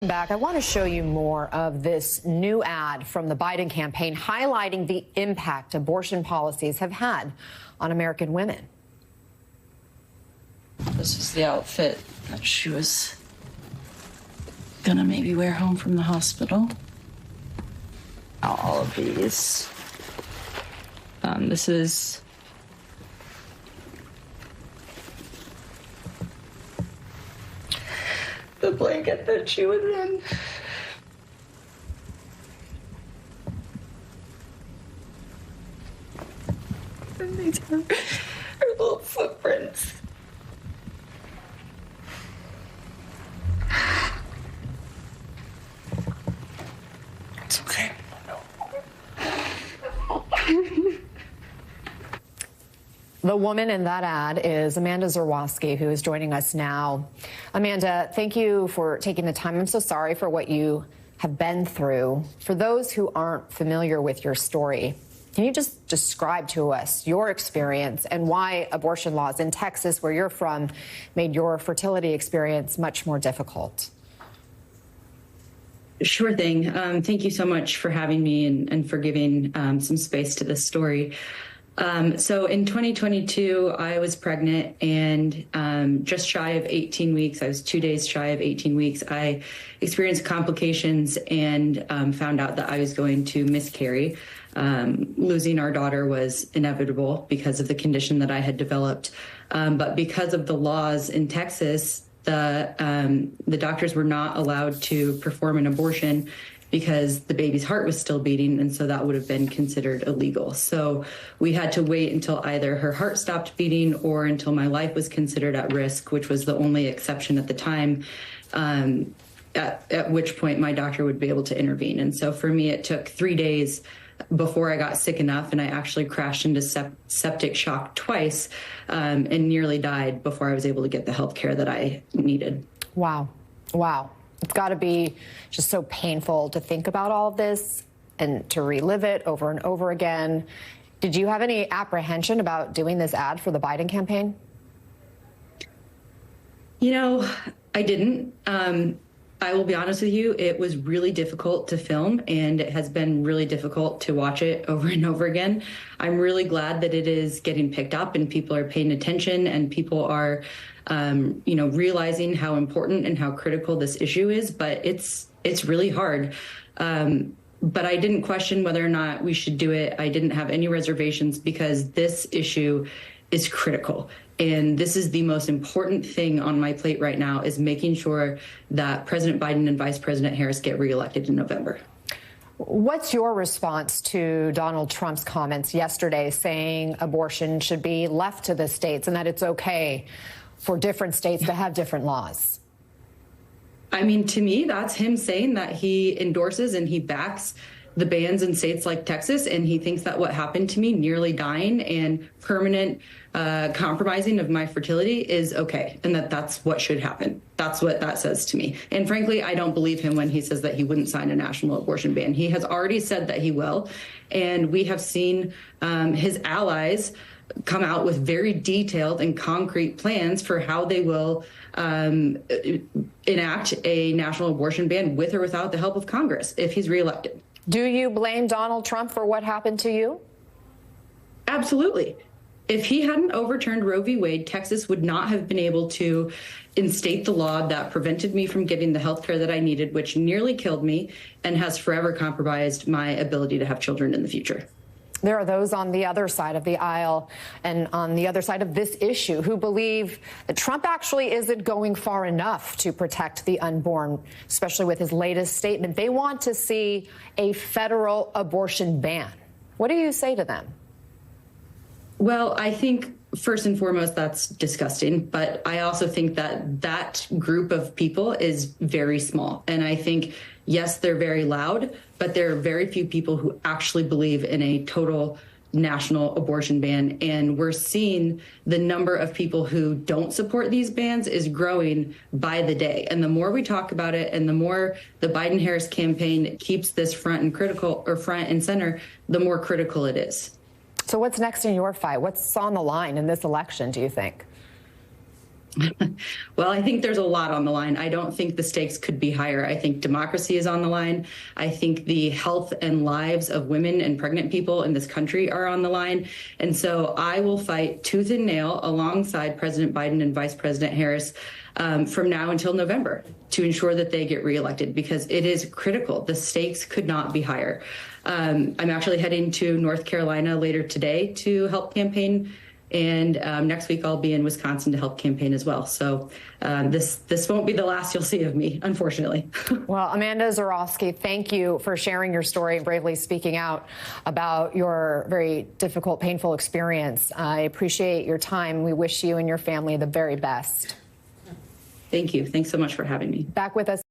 Back, I want to show you more of this new ad from the Biden campaign highlighting the impact abortion policies have had on American women. This is the outfit that she was gonna maybe wear home from the hospital. All of these. This is the blanket that she was in. And these are her little footprints. It's okay. The woman in that ad is Amanda Zerwoski, who is joining us now. Amanda, thank you for taking the time. I'm so sorry for what you have been through. For those who aren't familiar with your story, can you just describe to us your experience and why abortion laws in Texas, where you're from, made your fertility experience much more difficult? Sure thing. Thank you so much for having me and for giving some space to this story. So in 2022, I was pregnant and just shy of 18 weeks. I was 2 days shy of 18 weeks. I experienced complications and found out that I was going to miscarry. Losing our daughter was inevitable because of the condition that I had developed. But because of the laws in Texas, the doctors were not allowed to perform an abortion because the baby's heart was still beating, and so that would have been considered illegal. So we had to wait until either her heart stopped beating or until my life was considered at risk, which was the only exception at the time, at which point my doctor would be able to intervene. And so for me, it took 3 days before I got sick enough, and I actually crashed into septic shock twice and nearly died before I was able to get the health care that I needed. Wow. Wow. It's got to be just so painful to think about all of this and to relive it over and over again. Did you have any apprehension about doing this ad for the Biden campaign? You know, I didn't. I will be honest with you, it was really difficult to film, and it has been really difficult to watch it over and over again. I'm really glad that it is getting picked up and people are paying attention and people are realizing how important and how critical this issue is, but it's really hard. But I didn't question whether or not we should do it. I didn't have any reservations because this issue is critical. And this is the most important thing on my plate right now, is making sure that President Biden and Vice President Harris get reelected in November. What's your response to Donald Trump's comments yesterday saying abortion should be left to the states and that it's okay for different states to have different laws? I mean, to me, that's him saying that he endorses and he backs the bans in states like Texas, and he thinks that what happened to me, nearly dying and permanent compromising of my fertility, is okay, and that's what should happen. That's what that says to me. And frankly, I don't believe him when he says that he wouldn't sign a national abortion ban. He has already said that he will, and we have seen his allies come out with very detailed and concrete plans for how they will enact a national abortion ban with or without the help of Congress if he's reelected. Do you blame Donald Trump for what happened to you? Absolutely. If he hadn't overturned Roe v. Wade, Texas would not have been able to instate the law that prevented me from getting the health care that I needed, which nearly killed me and has forever compromised my ability to have children in the future. There are those on the other side of the aisle and on the other side of this issue who believe that Trump actually isn't going far enough to protect the unborn, especially with his latest statement. They want to see a federal abortion ban. What do you say to them? Well, I think first and foremost, that's disgusting. But I also think that that group of people is very small. And I think, yes, they're very loud, but there are very few people who actually believe in a total national abortion ban. And we're seeing the number of people who don't support these bans is growing by the day. And the more we talk about it and the more the Biden-Harris campaign keeps this front and center, the more critical it is. So what's next in your fight? What's on the line in this election, do you think? Well, I think there's a lot on the line. I don't think the stakes could be higher. I think democracy is on the line. I think the health and lives of women and pregnant people in this country are on the line. And so I will fight tooth and nail alongside President Biden and Vice President Harris from now until November to ensure that they get reelected, because it is critical. The stakes could not be higher. I'm actually heading to North Carolina later today to help campaign. And next week I'll be in Wisconsin to help campaign as well. So this won't be the last you'll see of me, unfortunately. Well, Amanda Zurawski, thank you for sharing your story and bravely speaking out about your very difficult, painful experience. I appreciate your time. We wish you and your family the very best. Thank you. Thanks so much for having me. Back with us.